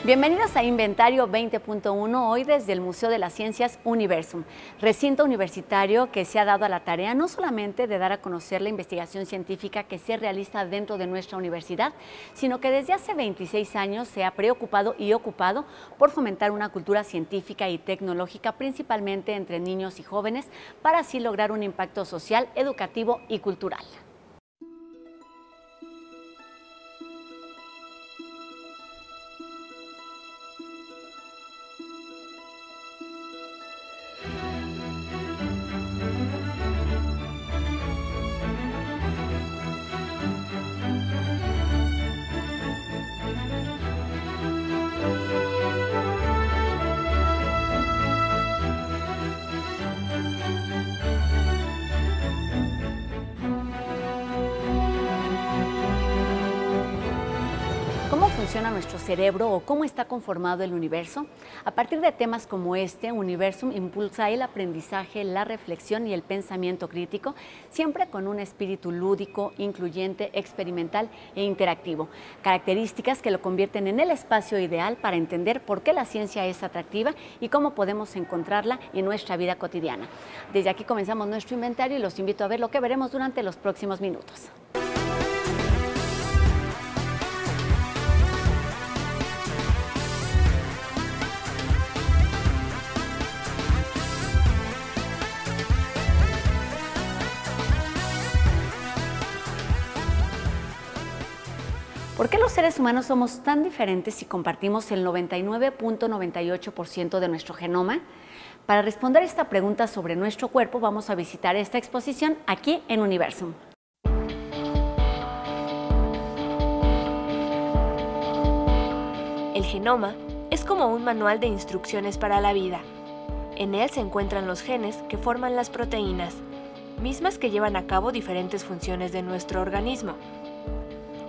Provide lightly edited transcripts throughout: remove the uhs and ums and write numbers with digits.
Bienvenidos a Inventario 20.1, hoy desde el Museo de las Ciencias Universum, recinto universitario que se ha dado a la tarea no solamente de dar a conocer la investigación científica que se realiza dentro de nuestra universidad, sino que desde hace 26 años se ha preocupado y ocupado por fomentar una cultura científica y tecnológica, principalmente entre niños y jóvenes, para así lograr un impacto social, educativo y cultural. ¿Cómo funciona nuestro cerebro o cómo está conformado el universo? A partir de temas como este, Universum impulsa el aprendizaje, la reflexión y el pensamiento crítico, siempre con un espíritu lúdico, incluyente, experimental e interactivo. Características que lo convierten en el espacio ideal para entender por qué la ciencia es atractiva y cómo podemos encontrarla en nuestra vida cotidiana. Desde aquí comenzamos nuestro inventario y los invito a ver lo que veremos durante los próximos minutos. ¿Por qué los seres humanos somos tan diferentes si compartimos el 99.98% de nuestro genoma? Para responder esta pregunta sobre nuestro cuerpo, vamos a visitar esta exposición aquí en Universum. El genoma es como un manual de instrucciones para la vida. En él se encuentran los genes que forman las proteínas, mismas que llevan a cabo diferentes funciones de nuestro organismo.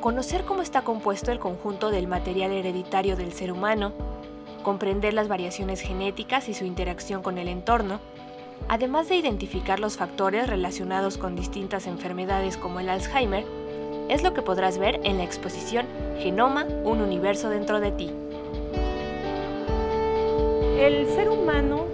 Conocer cómo está compuesto el conjunto del material hereditario del ser humano, comprender las variaciones genéticas y su interacción con el entorno, además de identificar los factores relacionados con distintas enfermedades como el Alzheimer, es lo que podrás ver en la exposición Genoma, un universo dentro de ti. El ser humano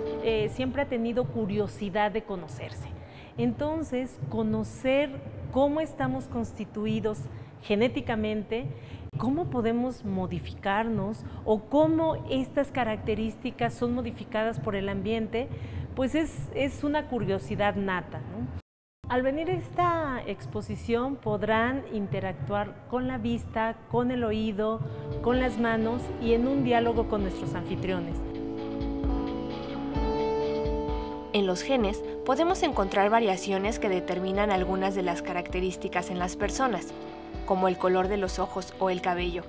siempre ha tenido curiosidad de conocerse. Entonces, conocer cómo estamos constituidos genéticamente, cómo podemos modificarnos o cómo estas características son modificadas por el ambiente, pues es una curiosidad nata, ¿no? Al venir a esta exposición podrán interactuar con la vista, con el oído, con las manos y en un diálogo con nuestros anfitriones. En los genes podemos encontrar variaciones que determinan algunas de las características en las personas, como el color de los ojos o el cabello.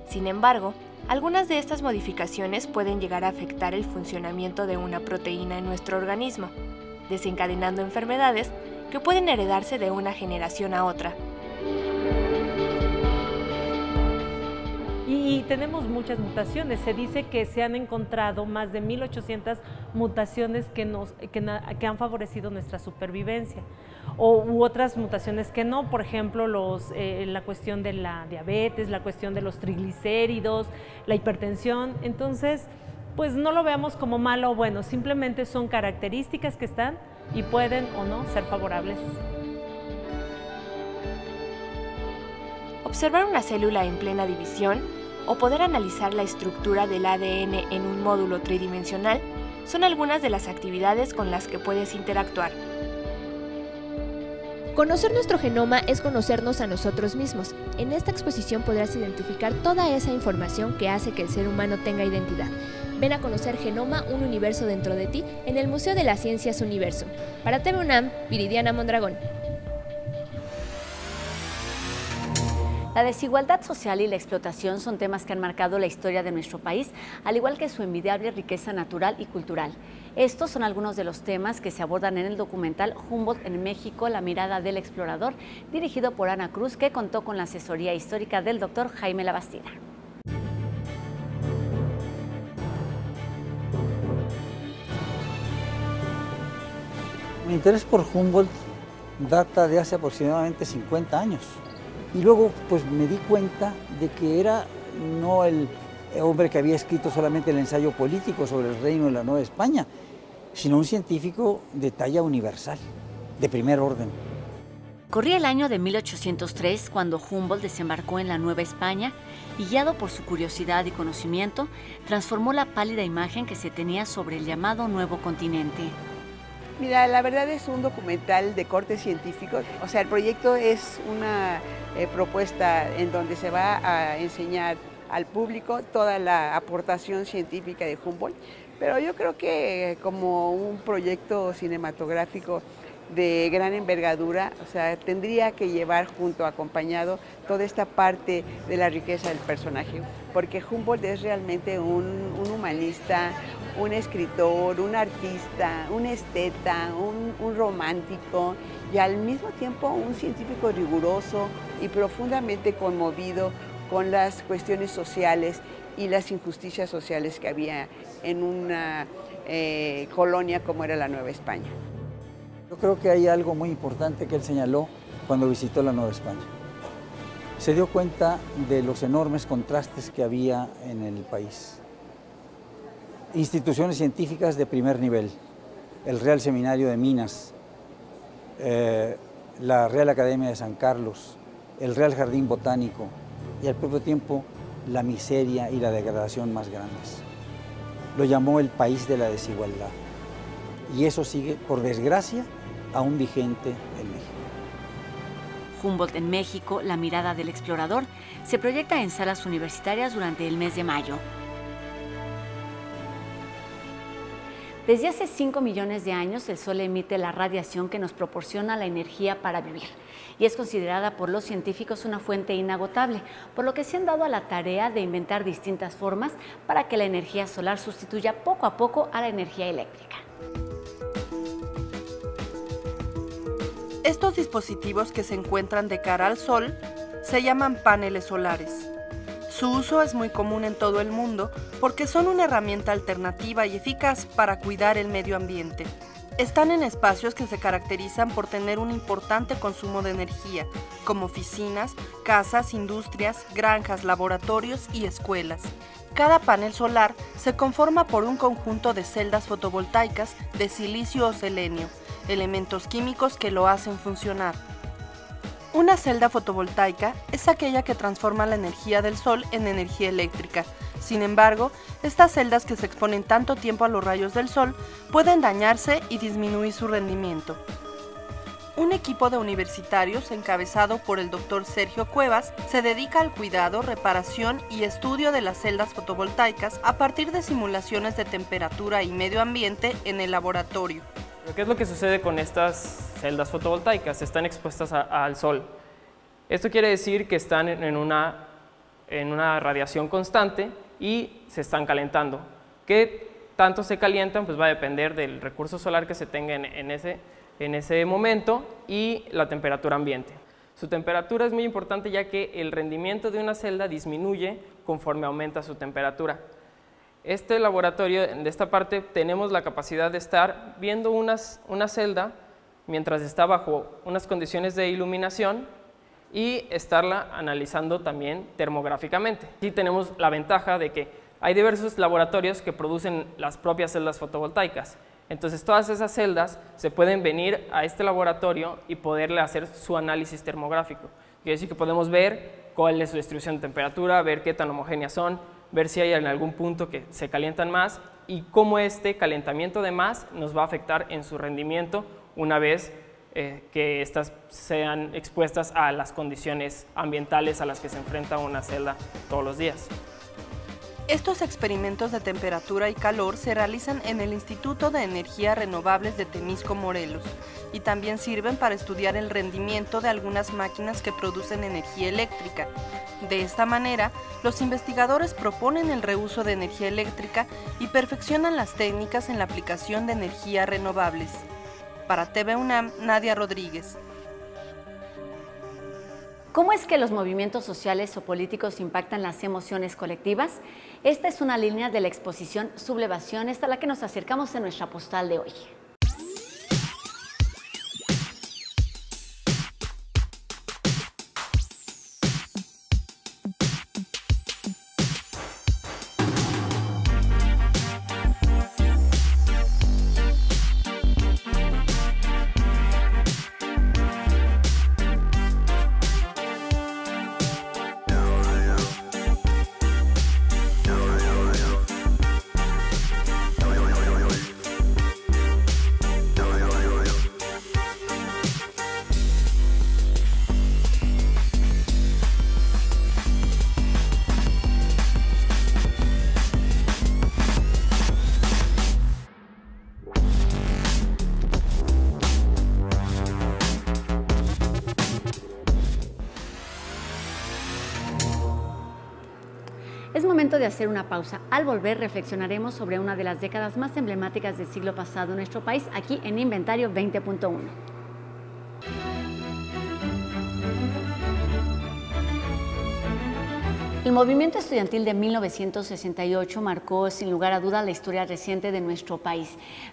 Sin embargo, algunas de estas modificaciones pueden llegar a afectar el funcionamiento de una proteína en nuestro organismo, desencadenando enfermedades que pueden heredarse de una generación a otra. Y tenemos muchas mutaciones. Se dice que se han encontrado más de 1800 mutaciones que han favorecido nuestra supervivencia. U otras mutaciones que no, por ejemplo, la cuestión de la diabetes, la cuestión de los triglicéridos, la hipertensión. Entonces, pues no lo veamos como malo o bueno, simplemente son características que están y pueden o no ser favorables. Observar una célula en plena división o poder analizar la estructura del ADN en un módulo tridimensional son algunas de las actividades con las que puedes interactuar. Conocer nuestro genoma es conocernos a nosotros mismos. En esta exposición podrás identificar toda esa información que hace que el ser humano tenga identidad. Ven a conocer Genoma, un universo dentro de ti, en el Museo de las Ciencias Universum. Para TV UNAM, Viridiana Mondragón. La desigualdad social y la explotación son temas que han marcado la historia de nuestro país, al igual que su envidiable riqueza natural y cultural. Estos son algunos de los temas que se abordan en el documental Humboldt en México, la mirada del explorador, dirigido por Ana Cruz, que contó con la asesoría histórica del doctor Jaime Labastida. Mi interés por Humboldt data de hace aproximadamente 50 años. Y luego pues me di cuenta de que era no el hombre que había escrito solamente el ensayo político sobre el reino de la Nueva España, sino un científico de talla universal, de primer orden. Corría el año de 1803 cuando Humboldt desembarcó en la Nueva España y, guiado por su curiosidad y conocimiento, transformó la pálida imagen que se tenía sobre el llamado Nuevo Continente. Mira, la verdad es un documental de corte científico. O sea, el proyecto es una propuesta en donde se va a enseñar al público toda la aportación científica de Humboldt, pero yo creo que como un proyecto cinematográfico de gran envergadura, o sea, tendría que llevar acompañado toda esta parte de la riqueza del personaje, porque Humboldt es realmente un humanista, un escritor, un artista, un esteta, un romántico y al mismo tiempo un científico riguroso y profundamente conmovido con las cuestiones sociales y las injusticias sociales que había en una colonia como era la Nueva España. Yo creo que hay algo muy importante que él señaló cuando visitó la Nueva España. Se dio cuenta de los enormes contrastes que había en el país. Instituciones científicas de primer nivel, el Real Seminario de Minas, la Real Academia de San Carlos, el Real Jardín Botánico y al propio tiempo la miseria y la degradación más grandes. Lo llamó el país de la desigualdad y eso sigue, por desgracia, aún vigente en México. Humboldt en México, la mirada del explorador, se proyecta en salas universitarias durante el mes de mayo. Desde hace 5 millones de años, el Sol emite la radiación que nos proporciona la energía para vivir y es considerada por los científicos una fuente inagotable, por lo que se han dado a la tarea de inventar distintas formas para que la energía solar sustituya poco a poco a la energía eléctrica. Estos dispositivos que se encuentran de cara al Sol se llaman paneles solares. Su uso es muy común en todo el mundo porque son una herramienta alternativa y eficaz para cuidar el medio ambiente. Están en espacios que se caracterizan por tener un importante consumo de energía, como oficinas, casas, industrias, granjas, laboratorios y escuelas. Cada panel solar se conforma por un conjunto de celdas fotovoltaicas de silicio o selenio, elementos químicos que lo hacen funcionar. Una celda fotovoltaica es aquella que transforma la energía del sol en energía eléctrica. Sin embargo, estas celdas que se exponen tanto tiempo a los rayos del sol pueden dañarse y disminuir su rendimiento. Un equipo de universitarios encabezado por el Dr. Sergio Cuevas se dedica al cuidado, reparación y estudio de las celdas fotovoltaicas a partir de simulaciones de temperatura y medio ambiente en el laboratorio. ¿Qué es lo que sucede con estas celdas fotovoltaicas? Están expuestas al sol. Esto quiere decir que están en una radiación constante y se están calentando. ¿Qué tanto se calientan? Pues va a depender del recurso solar que se tenga en ese momento y la temperatura ambiente. Su temperatura es muy importante ya que el rendimiento de una celda disminuye conforme aumenta su temperatura. Este laboratorio, de esta parte, tenemos la capacidad de estar viendo una celda mientras está bajo unas condiciones de iluminación y estarla analizando también termográficamente. Aquí tenemos la ventaja de que hay diversos laboratorios que producen las propias celdas fotovoltaicas. Entonces todas esas celdas se pueden venir a este laboratorio y poderle hacer su análisis termográfico. Quiere decir que podemos ver cuál es su distribución de temperatura, ver qué tan homogéneas son, ver si hay en algún punto que se calientan más y cómo este calentamiento de más nos va a afectar en su rendimiento una vez que estas sean expuestas a las condiciones ambientales a las que se enfrenta una celda todos los días. Estos experimentos de temperatura y calor se realizan en el Instituto de Energías Renovables de Temisco, Morelos, y también sirven para estudiar el rendimiento de algunas máquinas que producen energía eléctrica. De esta manera, los investigadores proponen el reuso de energía eléctrica y perfeccionan las técnicas en la aplicación de energías renovables. Para TV UNAM, Nadia Rodríguez. ¿Cómo es que los movimientos sociales o políticos impactan las emociones colectivas? Esta es una línea de la exposición Sublevaciones a la que nos acercamos en nuestra postal de hoy. Es momento de hacer una pausa. Al volver reflexionaremos sobre una de las décadas más emblemáticas del siglo pasado en nuestro país, aquí en Inventario 20.1. El movimiento estudiantil de 1968 marcó sin lugar a duda la historia reciente de nuestro país,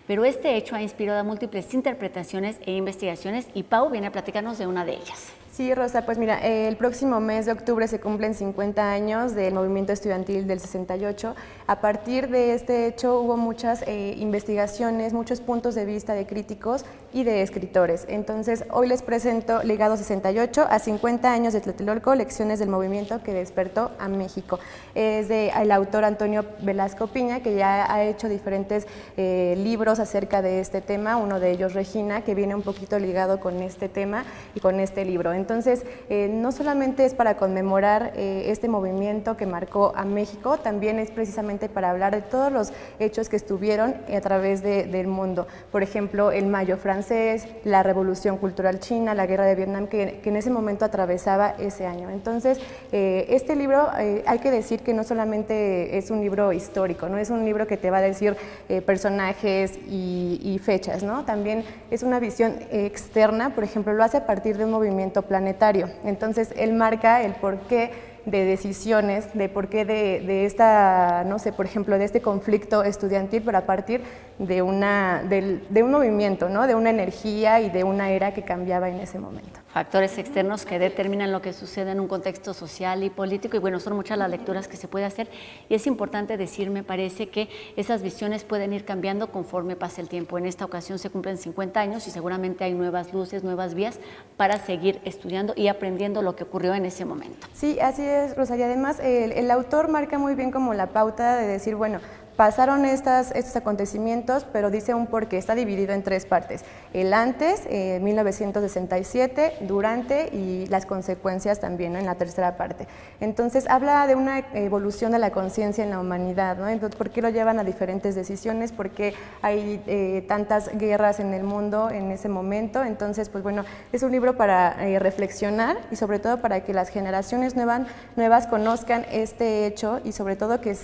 pero este hecho ha inspirado a múltiples interpretaciones e investigaciones y Pau viene a platicarnos de una de ellas. Sí, Rosa, pues mira, el próximo mes de octubre se cumplen 50 años del movimiento estudiantil del 68. A partir de este hecho hubo muchas investigaciones, muchos puntos de vista de críticos y de escritores. Entonces, hoy les presento Legado 68 a 50 años de Tlatelolco, lecciones del movimiento que despertó a México. Es del autor Antonio Velasco Piña, que ya ha hecho diferentes libros acerca de este tema, uno de ellos Regina, que viene un poquito ligado con este tema y con este libro. Entonces, no solamente es para conmemorar este movimiento que marcó a México, también es precisamente para hablar de todos los hechos que estuvieron a través del mundo. Por ejemplo, el Mayo francés, la Revolución Cultural China, la Guerra de Vietnam, que en ese momento atravesaba ese año. Entonces, este libro, hay que decir que no solamente es un libro histórico, no es un libro que te va a decir personajes y fechas, ¿no? También es una visión externa, por ejemplo, lo hace a partir de un movimiento planetario. Entonces, él marca el porqué de decisiones, de por qué de esta, no sé, por ejemplo, de este conflicto estudiantil, pero a partir de un movimiento, ¿no? De una energía y de una era que cambiaba en ese momento. Factores externos que determinan lo que sucede en un contexto social y político, y bueno, son muchas las lecturas que se puede hacer, y es importante decir, me parece, que esas visiones pueden ir cambiando conforme pase el tiempo. En esta ocasión se cumplen 50 años y seguramente hay nuevas luces, nuevas vías para seguir estudiando y aprendiendo lo que ocurrió en ese momento. Sí, así es, Rosa, y además el autor marca muy bien como la pauta de decir, bueno, pasaron estos acontecimientos, pero dice un porqué, está dividido en tres partes. El antes, 1967, durante y las consecuencias también, ¿no? En la tercera parte. Entonces, habla de una evolución de la conciencia en la humanidad, ¿no? Entonces, ¿por qué lo llevan a diferentes decisiones? ¿Por qué hay tantas guerras en el mundo en ese momento? Entonces, pues bueno, es un libro para reflexionar y sobre todo para que las generaciones nuevas conozcan este hecho y sobre todo que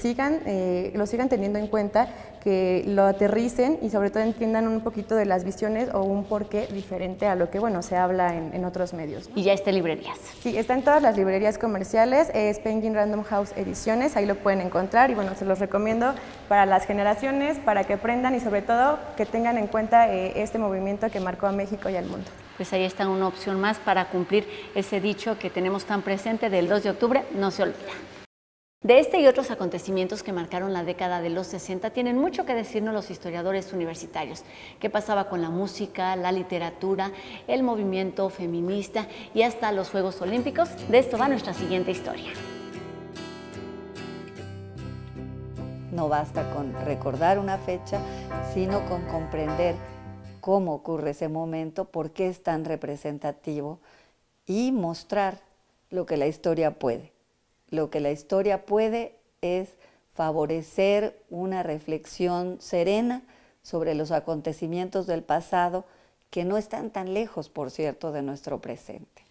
lo sigan teniendo en cuenta, que lo aterricen y sobre todo entiendan un poquito de las visiones o un porqué diferente a lo que, bueno, se habla en otros medios, ¿no? Y ya está en librerías. Sí, está en todas las librerías comerciales, es Penguin Random House Ediciones, ahí lo pueden encontrar y bueno, se los recomiendo para las generaciones, para que aprendan y sobre todo que tengan en cuenta este movimiento que marcó a México y al mundo. Pues ahí está una opción más para cumplir ese dicho que tenemos tan presente del 2 de octubre, no se olvida. De este y otros acontecimientos que marcaron la década de los 60 tienen mucho que decirnos los historiadores universitarios. ¿Qué pasaba con la música, la literatura, el movimiento feminista y hasta los Juegos Olímpicos? De esto va nuestra siguiente historia. No basta con recordar una fecha, sino con comprender cómo ocurre ese momento, por qué es tan representativo y mostrar lo que la historia puede. Lo que la historia puede es favorecer una reflexión serena sobre los acontecimientos del pasado que no están tan lejos, por cierto, de nuestro presente.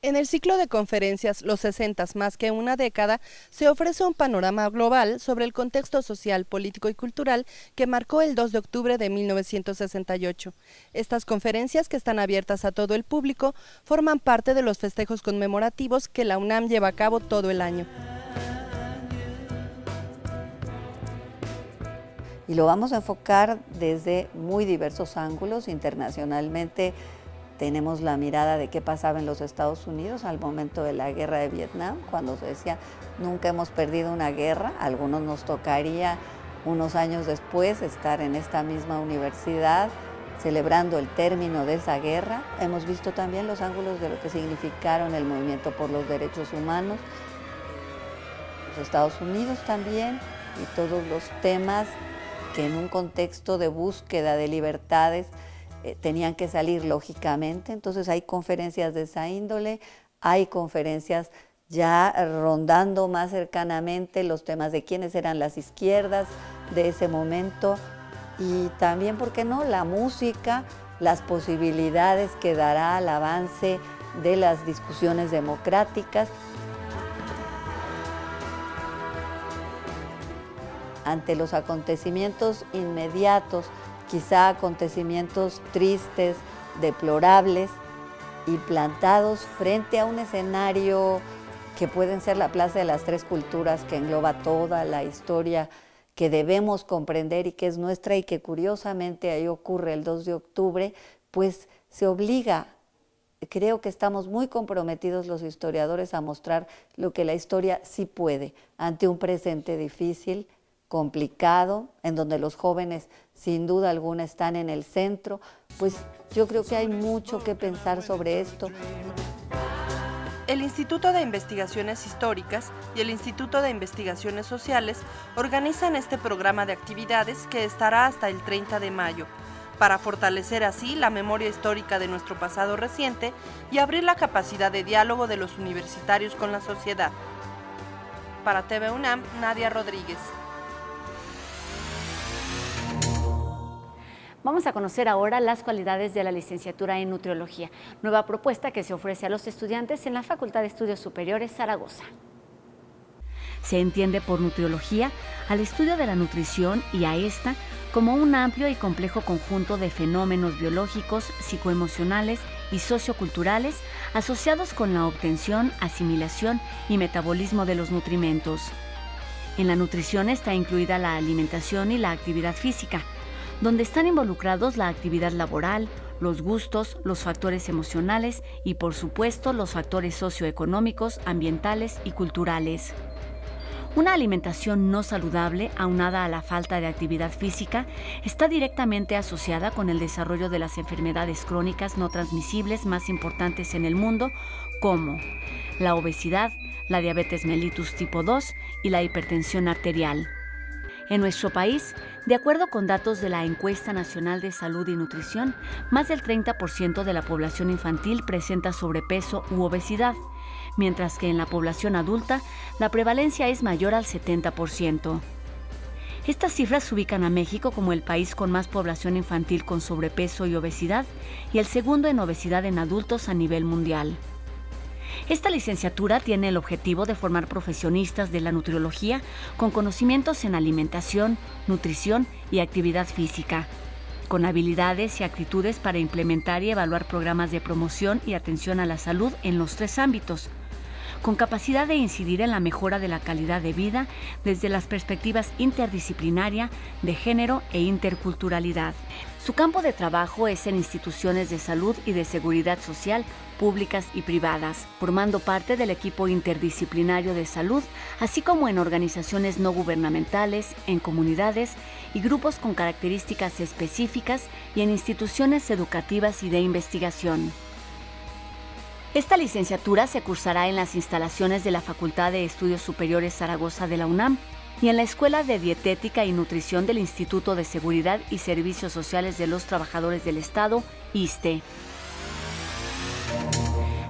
En el ciclo de conferencias Los 60 más que una década, se ofrece un panorama global sobre el contexto social, político y cultural que marcó el 2 de octubre de 1968. Estas conferencias, que están abiertas a todo el público, forman parte de los festejos conmemorativos que la UNAM lleva a cabo todo el año. Y lo vamos a enfocar desde muy diversos ángulos. Internacionalmente tenemos la mirada de qué pasaba en los Estados Unidos al momento de la guerra de Vietnam, cuando se decía, nunca hemos perdido una guerra. A algunos nos tocaría unos años después estar en esta misma universidad celebrando el término de esa guerra. Hemos visto también los ángulos de lo que significaron el movimiento por los derechos humanos, los Estados Unidos también, y todos los temas que en un contexto de búsqueda de libertades tenían que salir lógicamente. Entonces hay conferencias de esa índole, hay conferencias ya rondando más cercanamente los temas de quiénes eran las izquierdas de ese momento y también, ¿por qué no?, la música, las posibilidades que dará al avance de las discusiones democráticas. ante los acontecimientos inmediatos, quizá acontecimientos tristes, deplorables, y plantados frente a un escenario que pueden ser la Plaza de las Tres Culturas, que engloba toda la historia que debemos comprender y que es nuestra y que curiosamente ahí ocurre el 2 de octubre, pues se obliga. Creo que estamos muy comprometidos los historiadores a mostrar lo que la historia sí puede ante un presente difícil, complicado, en donde los jóvenes sin duda alguna están en el centro. Pues yo creo que hay mucho que pensar sobre esto. El Instituto de Investigaciones Históricas y el Instituto de Investigaciones Sociales organizan este programa de actividades que estará hasta el 30 de mayo, para fortalecer así la memoria histórica de nuestro pasado reciente y abrir la capacidad de diálogo de los universitarios con la sociedad. Para TV UNAM, Nadia Rodríguez. Vamos a conocer ahora las cualidades de la licenciatura en nutriología, nueva propuesta que se ofrece a los estudiantes en la Facultad de Estudios Superiores Zaragoza. Se entiende por nutriología al estudio de la nutrición y a esta como un amplio y complejo conjunto de fenómenos biológicos, psicoemocionales y socioculturales asociados con la obtención, asimilación y metabolismo de los nutrimentos. En la nutrición está incluida la alimentación y la actividad física, donde están involucrados la actividad laboral, los gustos, los factores emocionales y, por supuesto, los factores socioeconómicos, ambientales y culturales. Una alimentación no saludable, aunada a la falta de actividad física, está directamente asociada con el desarrollo de las enfermedades crónicas no transmisibles más importantes en el mundo, como la obesidad, la diabetes mellitus tipo 2 y la hipertensión arterial. En nuestro país, de acuerdo con datos de la Encuesta Nacional de Salud y Nutrición, más del 30% de la población infantil presenta sobrepeso u obesidad, mientras que en la población adulta la prevalencia es mayor al 70%. Estas cifras ubican a México como el país con más población infantil con sobrepeso y obesidad y el segundo en obesidad en adultos a nivel mundial. Esta licenciatura tiene el objetivo de formar profesionistas de la nutriología con conocimientos en alimentación, nutrición y actividad física, con habilidades y actitudes para implementar y evaluar programas de promoción y atención a la salud en los 3 ámbitos, con capacidad de incidir en la mejora de la calidad de vida desde las perspectivas interdisciplinaria, de género e interculturalidad. Su campo de trabajo es en instituciones de salud y de seguridad social, públicas y privadas, formando parte del equipo interdisciplinario de salud, así como en organizaciones no gubernamentales, en comunidades y grupos con características específicas y en instituciones educativas y de investigación. Esta licenciatura se cursará en las instalaciones de la Facultad de Estudios Superiores Zaragoza de la UNAM y en la Escuela de Dietética y Nutrición del Instituto de Seguridad y Servicios Sociales de los Trabajadores del Estado, ISSSTE.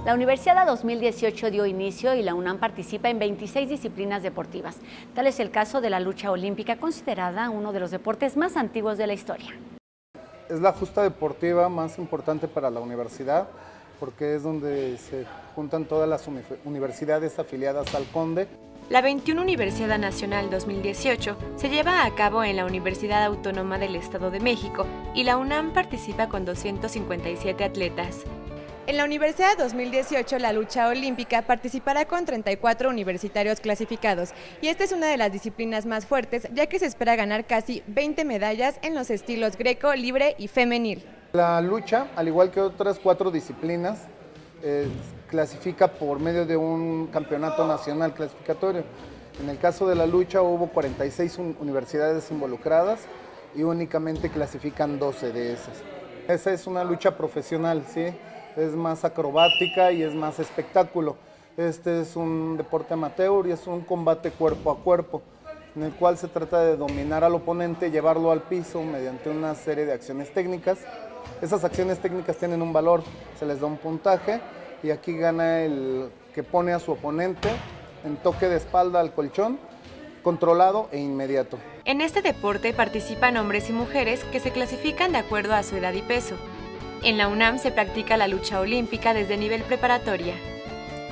La Universidad 2018 dio inicio y la UNAM participa en 26 disciplinas deportivas. Tal es el caso de la lucha olímpica, considerada uno de los deportes más antiguos de la historia. Es la justa deportiva más importante para la universidad, porque es donde se juntan todas las universidades afiliadas al CONDE. La 21 Universidad Nacional 2018 se lleva a cabo en la Universidad Autónoma del Estado de México y la UNAM participa con 257 atletas. En la Universidad 2018, la lucha olímpica participará con 34 universitarios clasificados y esta es una de las disciplinas más fuertes, ya que se espera ganar casi 20 medallas en los estilos greco, libre y femenil. La lucha, al igual que otras 4 disciplinas, clasifica por medio de un campeonato nacional clasificatorio. En el caso de la lucha hubo 46 universidades involucradas y únicamente clasifican 12 de esas. Esa es una lucha profesional, ¿sí? Es más acrobática y es más espectáculo. Este es un deporte amateur y es un combate cuerpo a cuerpo, en el cual se trata de dominar al oponente, llevarlo al piso mediante una serie de acciones técnicas. Esas acciones técnicas tienen un valor, se les da un puntaje y aquí gana el que pone a su oponente en toque de espalda al colchón, controlado e inmediato. En este deporte participan hombres y mujeres que se clasifican de acuerdo a su edad y peso. En la UNAM se practica la lucha olímpica desde nivel preparatoria.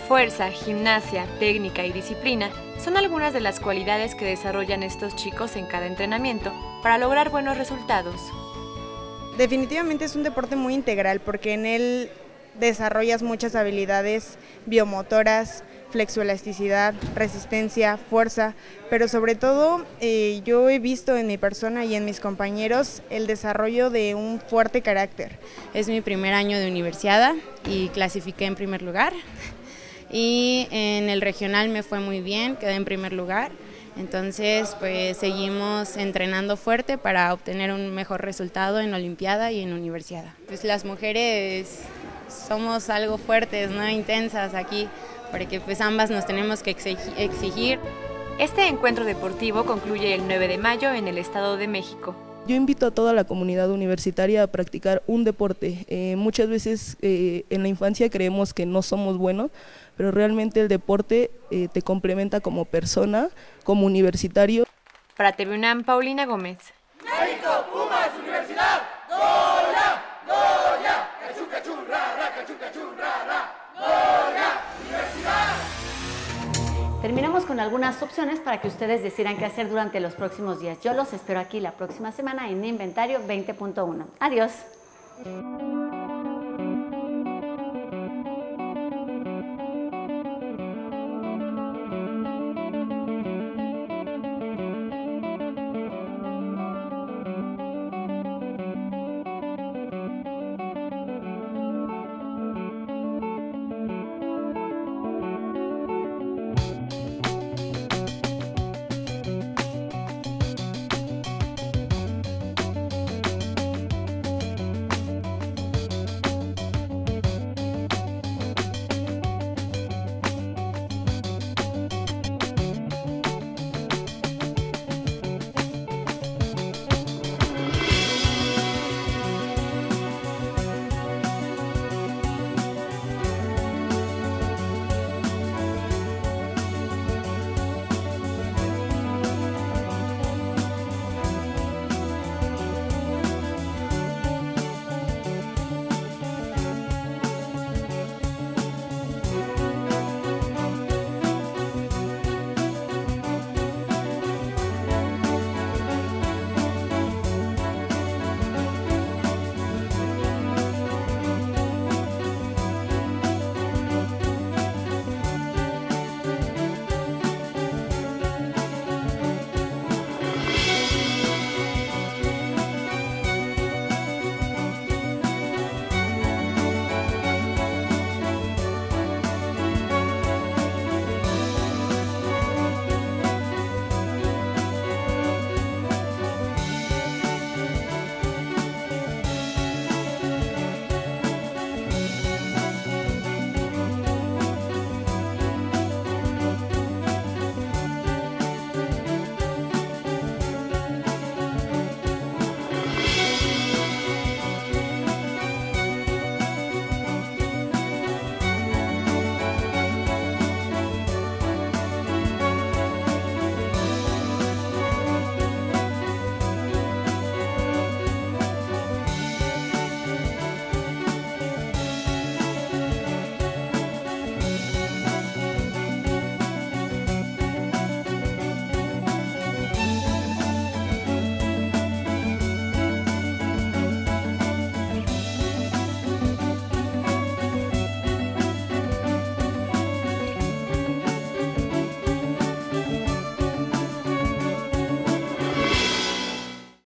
Fuerza, gimnasia, técnica y disciplina Son algunas de las cualidades que desarrollan estos chicos en cada entrenamiento para lograr buenos resultados. Definitivamente es un deporte muy integral porque en él desarrollas muchas habilidades biomotoras, flexoelasticidad, resistencia, fuerza, pero sobre todo yo he visto en mi persona y en mis compañeros el desarrollo de un fuerte carácter. Es mi primer año de universidad y clasifiqué en primer lugar. Y en el regional me fue muy bien, quedé en primer lugar, entonces pues seguimos entrenando fuerte para obtener un mejor resultado en Olimpiada y en Universidad. Pues las mujeres somos algo fuertes, ¿no? Intensas aquí, porque pues ambas nos tenemos que exigir. Este encuentro deportivo concluye el 9 de mayo en el Estado de México. Yo invito a toda la comunidad universitaria a practicar un deporte. Muchas veces en la infancia creemos que no somos buenos, pero realmente el deporte te complementa como persona, como universitario. Para TV UNAM, Paulina Gómez. México, Pumas, Universidad, ¡Goya! ¡Goya! ¡Cachú, cachú, ra, ra, cachú, cachú, ra, ra! ¡Goya! ¡Universidad! Terminamos con algunas opciones para que ustedes decidan qué hacer durante los próximos días. Yo los espero aquí la próxima semana en Inventario 20.1. Adiós.